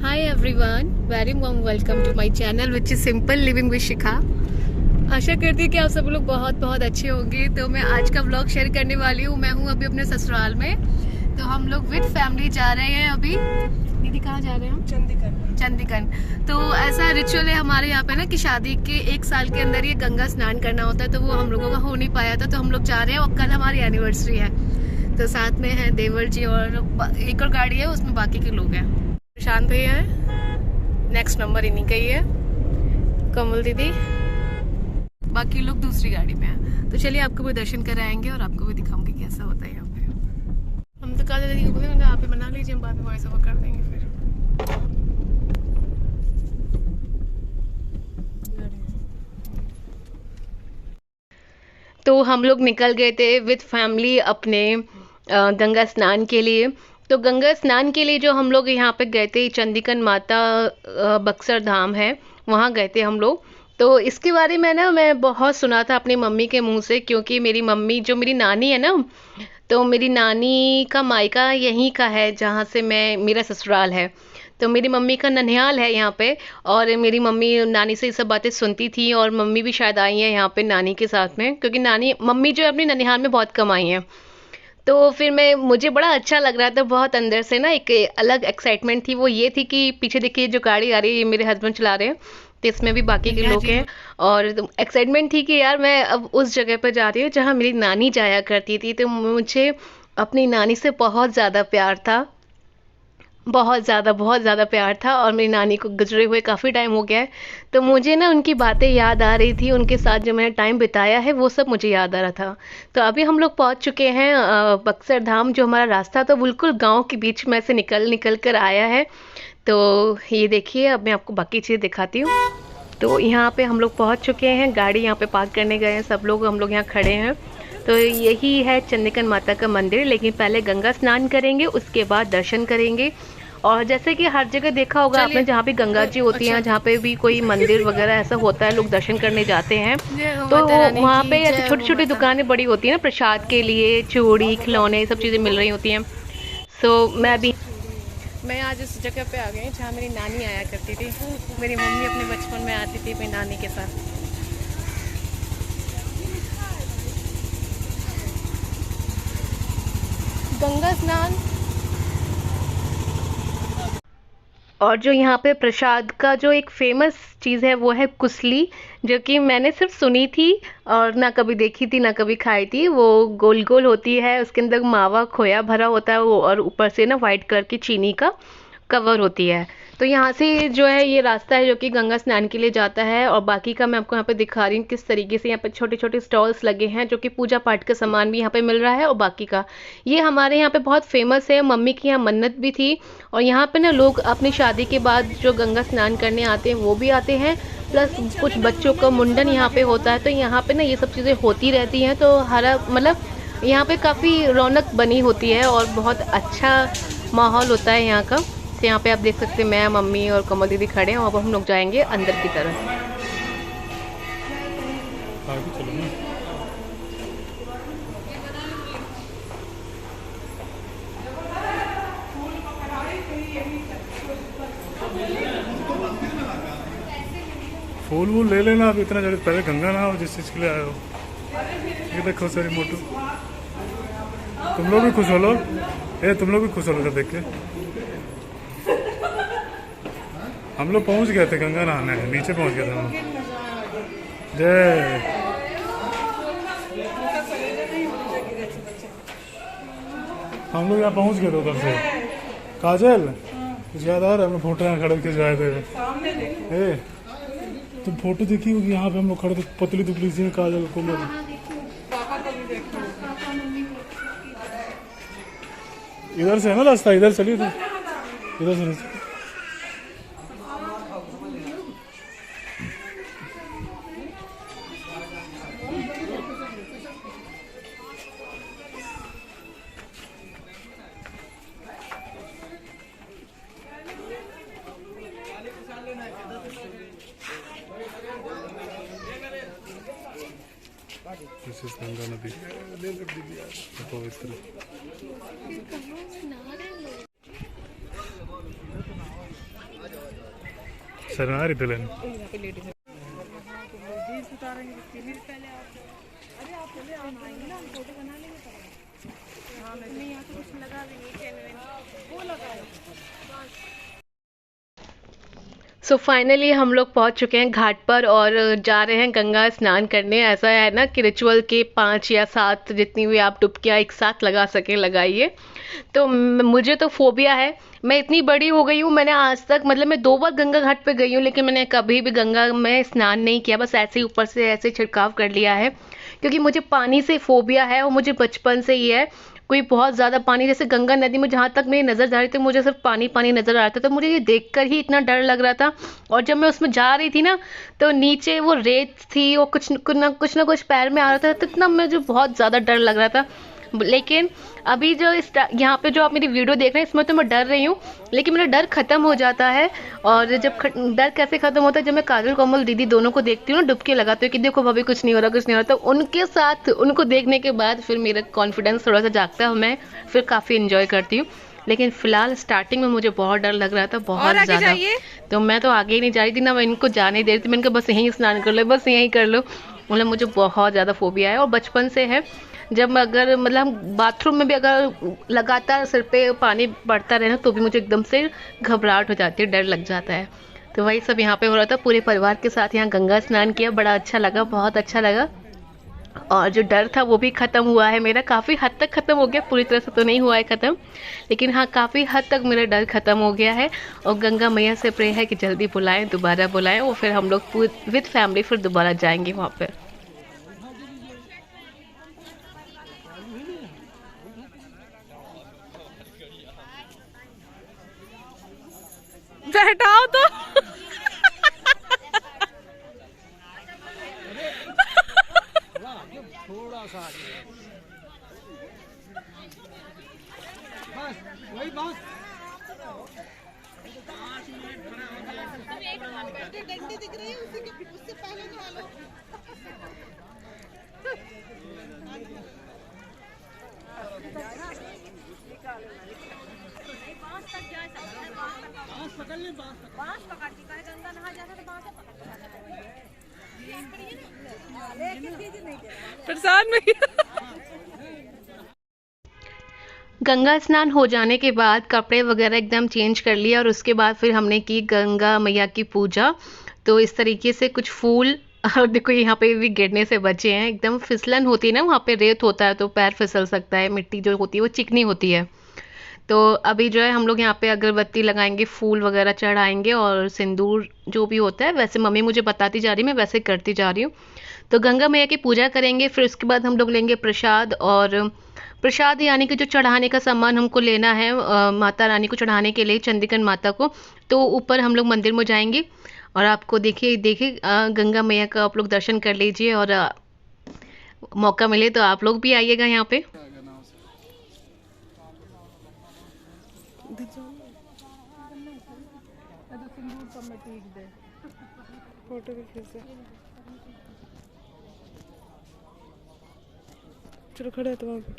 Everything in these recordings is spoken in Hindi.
Hi everyone, very warm welcome to my channel which is simple living with Shikha. आशा करती हूँ कि आप सब लोग बहुत बहुत अच्छे होंगे। तो मैं आज का व्लॉग शेयर करने वाली हूँ। मैं हूँ अभी अपने ससुराल में। तो हम लोग विद फैमिली जा रहे हैं अभी। दीदी कहाँ जा रहे हैं हम? चंडीगढ़। तो ऐसा रिचुअल है हमारे यहाँ पे ना कि शादी के 1 साल के अंदर ये गंगा स्नान करना होता है। तो वो हम लोगों का हो नहीं पाया था, तो हम लोग जा रहे हैं और कल हमारी एनिवर्सरी है। तो साथ में है देवर जी और एक और गाड़ी है, उसमें बाकी के लोग हैं। प्रशांत भैया है, नेक्स्ट नंबर इन्हीं का ही है, कमल दीदी, बाकी लोग दूसरी गाड़ी में हैं। तो चलिए आपको भी दर्शन कराएंगे और आपको भी दिखाऊंगी कैसा होता है यहाँ पे। हम तो कल दीदी को बोले आप ही बना लीजिए, हम बाद में वॉइस ओवर कर देंगे फिर। तो हम लोग निकल गए थे विद फैमिली अपने गंगा स्नान के लिए। तो गंगा स्नान के लिए जो हम लोग यहाँ पे गए थे, चंडीगढ़ माता बक्सर धाम है, वहाँ गए थे हम लोग। तो इसके बारे में ना मैं बहुत सुना था अपनी मम्मी के मुंह से, क्योंकि मेरी मम्मी जो मेरी नानी है ना, तो मेरी नानी का मायका यहीं का है जहाँ से मेरा ससुराल है। तो मेरी मम्मी का ननिहाल है यहाँ पे। और मेरी मम्मी नानी से ये सब बातें सुनती थी, और मम्मी भी शायद आई है यहाँ पे नानी के साथ में, क्योंकि नानी मम्मी जो है अपनी ननिहाल में बहुत कम आई हैं। तो फिर मुझे बड़ा अच्छा लग रहा था, बहुत अंदर से ना एक अलग एक्साइटमेंट थी। वो ये थी कि पीछे देखिए जो गाड़ी आ रही है, ये मेरे हस्बैंड चला रहे हैं, तो इसमें भी बाकी के लोग हैं। और एक्साइटमेंट थी कि यार मैं अब उस जगह पर जा रही हूँ जहाँ मेरी नानी जाया करती थी। तो मुझे अपनी नानी से बहुत ज़्यादा प्यार था, बहुत ज़्यादा प्यार था। और मेरी नानी को गुजरे हुए काफ़ी टाइम हो गया है। तो मुझे ना उनकी बातें याद आ रही थी, उनके साथ जो मैंने टाइम बिताया है वो सब मुझे याद आ रहा था। तो अभी हम लोग पहुंच चुके हैं बक्सर धाम। जो हमारा रास्ता तो बिल्कुल गांव के बीच में से निकल कर आया है। तो ये देखिए, अब मैं आपको बाकी चीज़ दिखाती हूँ। तो यहाँ पे हम लोग पहुँच चुके हैं, गाड़ी यहाँ पे पार्क करने गए हैं सब लोग, हम लोग यहाँ खड़े हैं। तो यही है चंडीगढ़ माता का मंदिर, लेकिन पहले गंगा स्नान करेंगे, उसके बाद दर्शन करेंगे। और जैसे कि हर जगह देखा होगा आपने, जहाँ भी गंगा जी होती हैं, जहाँ पे भी कोई मंदिर वगैरह ऐसा होता है, लोग दर्शन करने जाते हैं। तो वहाँ पे ऐसे छोटी छोटी दुकानें बड़ी होती हैं ना प्रसाद के लिए, चूड़ी खिलौने सब चीज़ें मिल रही होती हैं। सो मैं आज इस जगह पे आ गई जहाँ मेरी नानी आया करती थी। मेरी मम्मी अपने बचपन में आती थी अपनी नानी के साथ। गंगा स्नान। और जो यहाँ पे प्रसाद का जो एक फेमस चीज़ है वो है कुसली, जो कि मैंने सिर्फ सुनी थी और ना कभी देखी थी ना कभी खाई थी। वो गोल गोल होती है, उसके अंदर मावा खोया भरा होता है वो, और ऊपर से ना वाइट कलर की चीनी का कवर होती है। तो यहाँ से जो है ये रास्ता है जो कि गंगा स्नान के लिए जाता है। और बाकी का मैं आपको यहाँ पे दिखा रही हूँ किस तरीके से यहाँ पे छोटे छोटे स्टॉल्स लगे हैं, जो कि पूजा पाठ का सामान भी यहाँ पे मिल रहा है। और बाकी का ये हमारे यहाँ पे बहुत फेमस है, मम्मी की यहाँ मन्नत भी थी। और यहाँ पे ना लोग अपनी शादी के बाद जो गंगा स्नान करने आते हैं वो भी आते हैं, प्लस कुछ बच्चों का मुंडन यहाँ पे होता है। तो यहाँ पे ना ये सब चीज़ें होती रहती हैं। तो हरा मतलब यहाँ पे काफ़ी रौनक बनी होती है और बहुत अच्छा माहौल होता है यहाँ का। तो यहाँ पे आप देख सकते हैं मैं, मम्मी और कमल दीदी खड़े हैं। अब हम लोग जाएंगे अंदर की तरफ। फूल वूल ले लेना, अब इतना जल्दी पहले गंगा नहाओ जिस चीज़ के लिए आए हो। ये देखो सारी मोटू, तुम लोग भी खुश हो लो, तुम लोग भी खुश हो लो देख के। हम लोग पहुंच गए थे गंगा नहाने, नीचे पहुंच गए थे हम। जय हम लोग यहाँ पहुंच गए थे उधर से। काजल कुछ याद आ रहा है? हम फोटो यहाँ खड़े के जाए थे। तुम फोटो देखी होगी, यहाँ पे हम लोग खड़े थे, पतली दुबली सी काजल को मेरी। इधर से है ना रास्ता, इधर चलिए थे, इधर से। This is Ganga Nadi, पवित्र। शर्मा रही दुल्हन। सो फाइनली हम लोग पहुंच चुके हैं घाट पर और जा रहे हैं गंगा स्नान करने। ऐसा है ना कि रिचुअल के 5 या 7 जितनी भी आप डुबकियां एक साथ लगा सकें लगाइए। तो मुझे तो फोबिया है। मैं इतनी बड़ी हो गई हूँ, मैंने आज तक मतलब मैं 2 बार गंगा घाट पे गई हूँ, लेकिन मैंने कभी भी गंगा में स्नान नहीं किया। बस ऐसे ही ऊपर से ऐसे छिड़काव कर लिया है, क्योंकि मुझे पानी से फोबिया है और मुझे बचपन से ही है। कोई बहुत ज़्यादा पानी, जैसे गंगा नदी में जहाँ तक मेरी नज़र जा रही थी मुझे सिर्फ पानी पानी नज़र आ रहा था, तो मुझे ये देखकर ही इतना डर लग रहा था। और जब मैं उसमें जा रही थी ना, तो नीचे वो रेत थी और कुछ ना कुछ पैर में आ रहा था, तो इतना मुझे बहुत ज़्यादा डर लग रहा था। लेकिन अभी जो इस यहाँ पे जो आप मेरी वीडियो देख रहे हैं, इसमें तो मैं डर रही हूँ, लेकिन मेरा डर खत्म हो जाता है। और जब डर कैसे खत्म होता है, जब मैं काजल कोमल दीदी दोनों को देखती हूँ ना डुबकी लगाते हुए कि देखो भाभी कुछ नहीं हो रहा कुछ नहीं हो रहा, तो उनके साथ उनको देखने के बाद फिर मेरा कॉन्फिडेंस थोड़ा सा जागता है, मैं फिर काफ़ी इंजॉय करती हूँ। लेकिन फिलहाल स्टार्टिंग में मुझे बहुत डर लग रहा था, बहुत ज़्यादा। तो मैं तो आगे ही नहीं जा रही थी ना, मैं इनको जाने दे रही थी। मैंने कहा बस यहीं स्नान कर लो, बस यहीं कर लो। मतलब मुझे बहुत ज़्यादा फोबिया है और बचपन से है। जब अगर मतलब हम बाथरूम में भी अगर लगातार सिर पे पानी पड़ता रहे ना, तो भी मुझे एकदम से घबराहट हो जाती है, डर लग जाता है। तो वही सब यहाँ पे हो रहा था, पूरे परिवार के साथ यहाँ गंगा स्नान किया, बड़ा अच्छा लगा, बहुत अच्छा लगा। और जो डर था वो भी ख़त्म हुआ है मेरा, काफ़ी हद तक ख़त्म हो गया, पूरी तरह से तो नहीं हुआ है ख़त्म, लेकिन हाँ काफ़ी हद तक मेरा डर ख़त्म हो गया है। और गंगा मैया से प्रे है कि जल्दी बुलाएं, दोबारा बुलाएं, और फिर हम लोग विद फैमिली फिर दोबारा जाएंगे वहाँ पर। हटाओ तो थोड़ा सा बस वही बात। डंडी दिख रही है उससे पहले नहा लो। बांस पकड़ती का गंगा नहा जाता तो बांस प्रसाद में। गंगा स्नान हो जाने के बाद कपड़े वगैरह एकदम चेंज कर लिया और उसके बाद फिर हमने की गंगा मैया की पूजा। तो इस तरीके से कुछ फूल और देखो यहाँ पे भी गिरने से बचे हैं, एकदम फिसलन होती है ना, वहाँ पे रेत होता है तो पैर फिसल सकता है, मिट्टी जो होती है वो चिकनी होती है। तो अभी जो है हम लोग यहाँ पे अगरबत्ती लगाएंगे, फूल वगैरह चढ़ाएंगे और सिंदूर जो भी होता है, वैसे मम्मी मुझे बताती जा रही, मैं वैसे करती जा रही हूँ। तो गंगा मैया की पूजा करेंगे, फिर उसके बाद हम लोग लेंगे प्रसाद। और प्रसाद यानी कि जो चढ़ाने का सामान हमको लेना है माता रानी को चढ़ाने के लिए, चंडीगढ़ माता को, तो ऊपर हम लोग मंदिर में जाएंगे। और आपको देखिए देखिए गंगा मैया का आप लोग दर्शन कर लीजिए, और मौका मिले तो आप लोग भी आइएगा यहाँ पे। फोटो भी खींच दे। चलो खड़े तो वहाँ पे।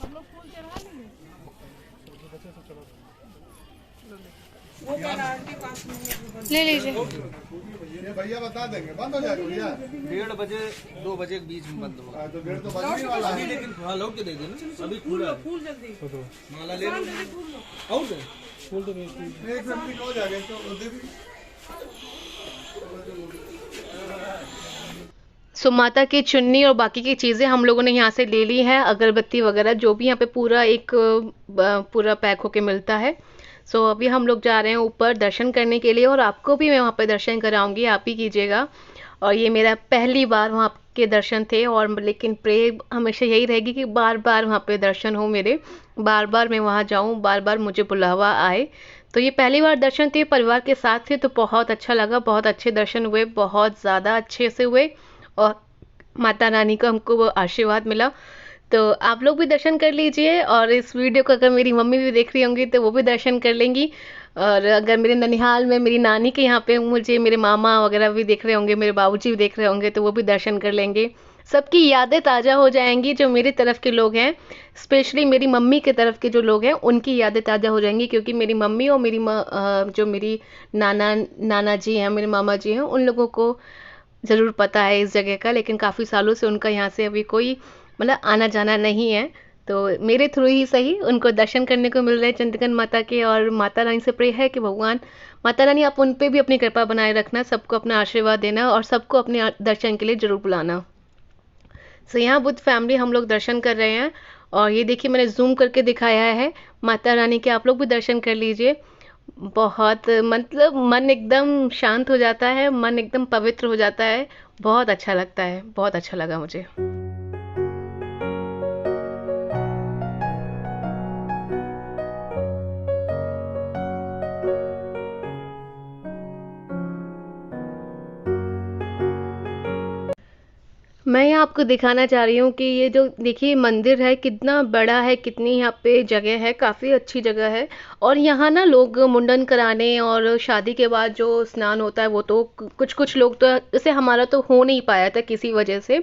हम लोग फूल चढ़ा लेंगे। ले लीजिए। ये भैया बता देंगे, बंद हो जाएगा भैया। 1:30 बजे 2 बजे के बीच में बंद होगा। तो डेढ़ तो बजने वाला है। लेकिन हाँ लौट के दे देना, अभी खुला है। फूल जल्दी माला ले लो और दे फूल तो एक फैमिली हो जाएगा तो दे दी। सो माता की चुन्नी और बाकी की चीज़ें हम लोगों ने यहाँ से ले ली हैं, अगरबत्ती वगैरह जो भी यहाँ पे पूरा एक पूरा पैक होके मिलता है। सो अभी हम लोग जा रहे हैं ऊपर दर्शन करने के लिए, और आपको भी मैं वहाँ पे दर्शन कराऊंगी, आप ही कीजिएगा। और ये मेरा पहली बार वहाँ के दर्शन थे, और लेकिन प्रे हमेशा यही रहेगी कि बार बार वहाँ पे दर्शन हो मेरे, बार बार मैं वहाँ जाऊँ, बार बार मुझे बुलावा आए। तो ये पहली बार दर्शन थे, परिवार के साथ थे, तो बहुत अच्छा लगा, बहुत अच्छे दर्शन हुए, बहुत ज़्यादा अच्छे से हुए और माता रानी का हमको आशीर्वाद मिला। तो आप लोग भी दर्शन कर लीजिए और इस वीडियो को अगर मेरी मम्मी भी देख रही होंगी तो वो भी दर्शन कर लेंगी। और अगर मेरे ननिहाल में मेरी नानी के यहाँ पे मुझे मेरे मामा वगैरह भी देख रहे होंगे, मेरे बाबूजी भी देख रहे होंगे, तो वो भी दर्शन कर लेंगे। सबकी यादें ताज़ा हो जाएंगी, जो मेरी तरफ के लोग हैं, स्पेशली मेरी मम्मी के तरफ के जो लोग हैं उनकी यादें ताज़ा हो जाएंगी, क्योंकि मेरी मम्मी और मेरी जो मेरी नाना जी हैं, मेरे मामा जी हैं, उन लोगों को ज़रूर पता है इस जगह का, लेकिन काफ़ी सालों से उनका यहाँ से अभी कोई मतलब आना जाना नहीं है। तो मेरे थ्रू ही सही उनको दर्शन करने को मिल रहे हैं चंडीगढ़ माता के। और माता रानी से प्रे है कि भगवान माता रानी आप उन पे भी अपनी कृपा बनाए रखना, सबको अपना आशीर्वाद देना और सबको अपने दर्शन के लिए ज़रूर बुलाना। सो यहाँ बुद्ध फैमिली हम लोग दर्शन कर रहे हैं और ये देखिए मैंने जूम करके दिखाया है माता रानी के, आप लोग भी दर्शन कर लीजिए। बहुत मतलब मन एकदम शांत हो जाता है, मन एकदम पवित्र हो जाता है, बहुत अच्छा लगता है, बहुत अच्छा लगा मुझे। मैं यहाँ आपको दिखाना चाह रही हूँ कि ये जो देखिए मंदिर है कितना बड़ा है, कितनी यहाँ पे जगह है, काफ़ी अच्छी जगह है। और यहाँ ना लोग मुंडन कराने और शादी के बाद जो स्नान होता है वो तो कुछ कुछ लोग तो, जैसे हमारा तो हो नहीं पाया था किसी वजह से,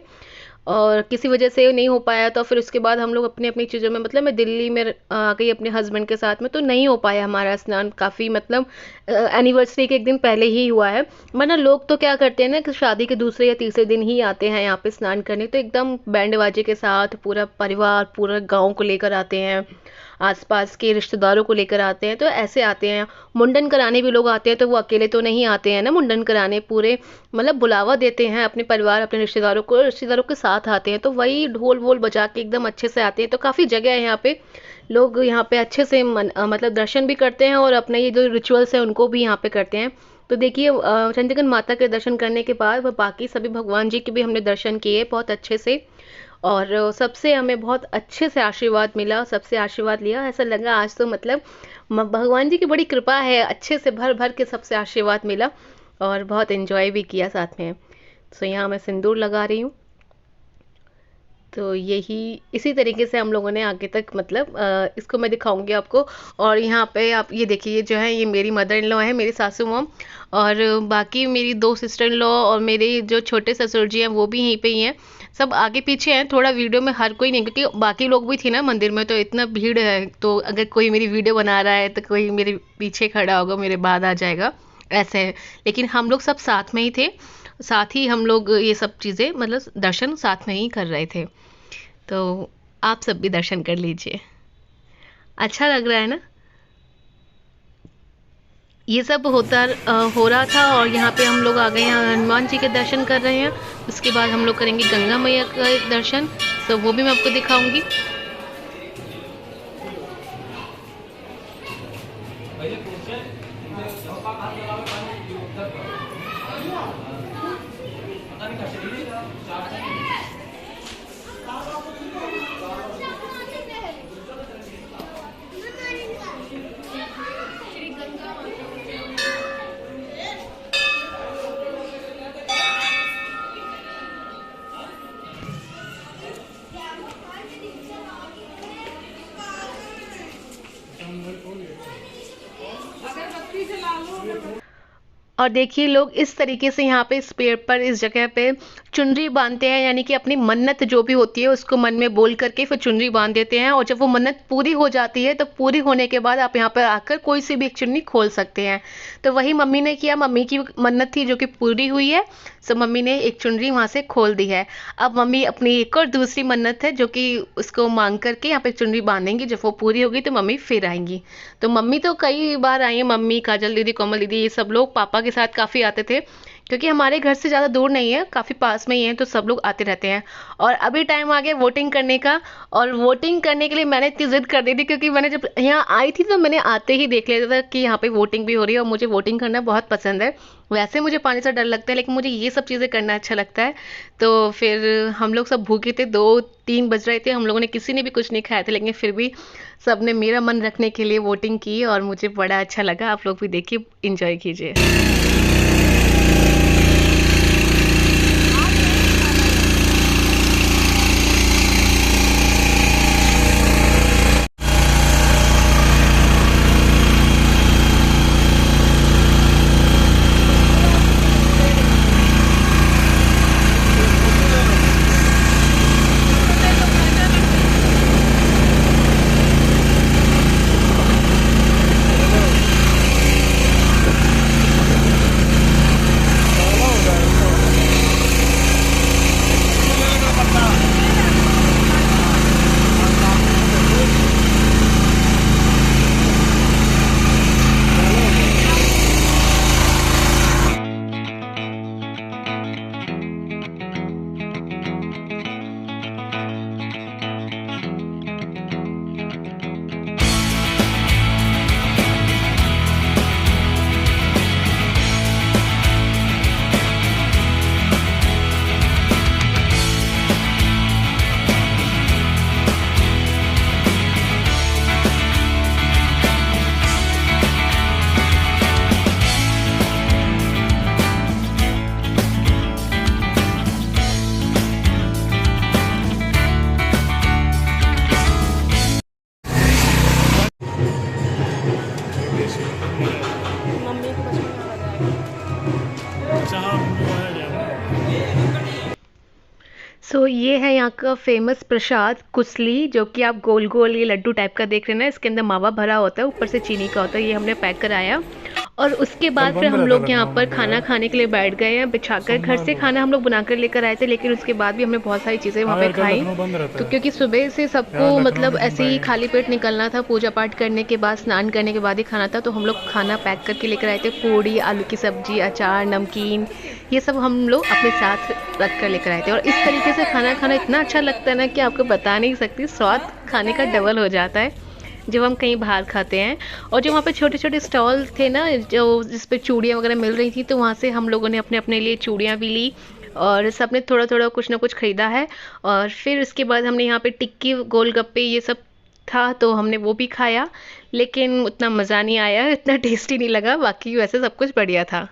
और किसी वजह से नहीं हो पाया, तो फिर उसके बाद हम लोग अपनी अपनी चीज़ों में, मतलब मैं दिल्ली में आ गई अपने हस्बैंड के साथ में, तो नहीं हो पाया हमारा स्नान, काफ़ी मतलब एनिवर्सरी के एक दिन पहले ही हुआ है। वरना लोग तो क्या करते हैं ना कि शादी के दूसरे या तीसरे दिन ही आते हैं यहाँ पे स्नान करने, तो एकदम बैंड बाजे के साथ पूरा परिवार पूरा गाँव को लेकर आते हैं, आसपास के रिश्तेदारों को लेकर आते हैं, तो ऐसे आते हैं। मुंडन कराने भी लोग आते हैं, तो वो अकेले तो नहीं आते हैं ना मुंडन कराने, पूरे मतलब बुलावा देते हैं अपने परिवार अपने रिश्तेदारों को, रिश्तेदारों के साथ आते हैं, तो वही ढोल वोल बजा के एकदम अच्छे से आते हैं। तो काफ़ी जगह है यहाँ पे, लोग यहाँ पे अच्छे से मतलब दर्शन भी करते हैं और अपने ये जो रिचुअल्स हैं उनको भी यहाँ पे करते हैं। तो देखिए चंडीगढ़ माता के दर्शन करने के बाद वह बाकी सभी भगवान जी के भी हमने दर्शन किए बहुत अच्छे से, और सबसे हमें बहुत अच्छे से आशीर्वाद मिला, सबसे आशीर्वाद लिया, ऐसा लगा आज तो मतलब भगवान जी की बड़ी कृपा है, अच्छे से भर भर के सबसे आशीर्वाद मिला और बहुत एंजॉय भी किया साथ में। तो यहाँ मैं सिंदूर लगा रही हूँ। तो यही इसी तरीके से हम लोगों ने आगे तक मतलब इसको मैं दिखाऊंगी आपको। और यहाँ पे आप ये देखिए, ये जो है ये मेरी मदर इन लॉ है, मेरी सासू मॉम, और बाकी मेरी 2 सिस्टर इन लॉ और मेरे जो छोटे ससुर जी हैं वो भी यहीं पे ही हैं। सब आगे पीछे हैं, थोड़ा वीडियो में हर कोई नहीं, क्योंकि बाकी लोग भी थे ना मंदिर में, तो इतना भीड़ है, तो अगर कोई मेरी वीडियो बना रहा है तो कोई मेरे पीछे खड़ा होगा, मेरे बाद आ जाएगा, ऐसे है। लेकिन हम लोग सब साथ में ही थे, साथ ही हम लोग ये सब चीज़ें मतलब दर्शन साथ में ही कर रहे थे। तो आप सब भी दर्शन कर लीजिए, अच्छा लग रहा है ना। ये सब हो रहा था और यहाँ पे हम लोग आ गए हैं, हनुमान जी के दर्शन कर रहे हैं। उसके बाद हम लोग करेंगे गंगा मैया का दर्शन, तो वो भी मैं आपको दिखाऊंगी। और देखिए लोग इस तरीके से यहाँ पे इस पेड़ पर, इस जगह पे चुनरी बांधते हैं, यानी कि अपनी मन्नत जो भी होती है उसको मन में बोल करके फिर चुनरी बांध देते हैं। और जब वो मन्नत पूरी हो जाती है तो पूरी होने के बाद आप यहाँ पर आकर कोई सी भी एक चुन्नी खोल सकते हैं। तो वही मम्मी ने किया, मम्मी की मन्नत थी जो कि पूरी हुई है, सो मम्मी ने एक चुनरी वहाँ से खोल दी है। अब मम्मी अपनी एक और दूसरी मन्नत है जो कि उसको मांग करके यहाँ पे चुनरी बांधेंगी, जब वो पूरी होगी तो मम्मी फिर आएंगी। तो मम्मी तो कई बार आई है, मम्मी, काजल दीदी, कोमल दीदी, ये सब लोग पापा के साथ काफ़ी आते थे, क्योंकि हमारे घर से ज़्यादा दूर नहीं है, काफ़ी पास में ही है, तो सब लोग आते रहते हैं। और अभी टाइम आ गया वोटिंग करने का, और वोटिंग करने के लिए मैंने इतनी ज़िद कर दी थी, क्योंकि मैंने जब यहाँ आई थी तो मैंने आते ही देख लिया था कि यहाँ पे वोटिंग भी हो रही है, और मुझे वोटिंग करना बहुत पसंद है। वैसे मुझे पानी से डर लगता है, लेकिन मुझे ये सब चीज़ें करना अच्छा लगता है। तो फिर हम लोग सब भूखे थे, 2-3 बज रहे थे, हम लोगों ने किसी ने भी कुछ नहीं खाया था, लेकिन फिर भी सब ने मेरा मन रखने के लिए वोटिंग की, और मुझे बड़ा अच्छा लगा। आप लोग भी देखिए, इंजॉय कीजिए। सो ये है यहाँ का फेमस प्रसाद कुसली, जो कि आप गोल गोल ये लड्डू टाइप का देख रहे हैं ना, इसके अंदर मावा भरा होता है, ऊपर से चीनी का होता है। ये हमने पैक कराया, और उसके बाद फिर हम लोग यहाँ पर खाना खाने के लिए बैठ गए हैं बिछाकर। घर से खाना हम लोग बनाकर लेकर आए थे, लेकिन उसके बाद भी हमने बहुत सारी चीज़ें वहाँ पे खाई। तो क्योंकि सुबह से सबको मतलब ऐसे ही खाली पेट निकलना था, पूजा पाठ करने के बाद, स्नान करने के बाद ही खाना था, तो हम लोग खाना पैक करके लेकर आए थे। पूड़ी, आलू की सब्जी, अचार, नमकीन, ये सब हम लोग अपने साथ रख कर लेकर आए थे। और इस तरीके से खाना खाना इतना अच्छा लगता है ना कि आपको बता नहीं सकती, स्वाद खाने का डबल हो जाता है जब हम कहीं बाहर खाते हैं। और जो वहाँ पे छोटे छोटे स्टॉल थे ना, जो जिस पे चूड़ियाँ वगैरह मिल रही थी, तो वहाँ से हम लोगों ने अपने अपने लिए चूड़ियाँ भी ली, और सब ने थोड़ा थोड़ा कुछ ना कुछ ख़रीदा है। और फिर उसके बाद हमने यहाँ पे टिक्की, गोलगप्पे, ये सब था, तो हमने वो भी खाया, लेकिन उतना मज़ा नहीं आया, इतना टेस्टी नहीं लगा। बाकी वैसे सब कुछ बढ़िया था।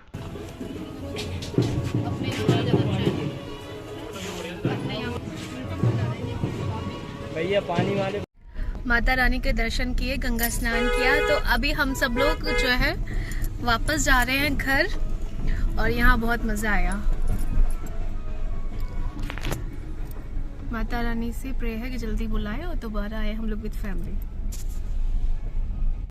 भैया पानी वाले माता रानी के दर्शन किए, गंगा स्नान किया, तो अभी हम सब लोग जो है वापस जा रहे हैं घर, और यहाँ बहुत मज़ा आया। माता रानी से प्रे है कि जल्दी बुलाए और दोबारा आए हम लोग विद फैमिली।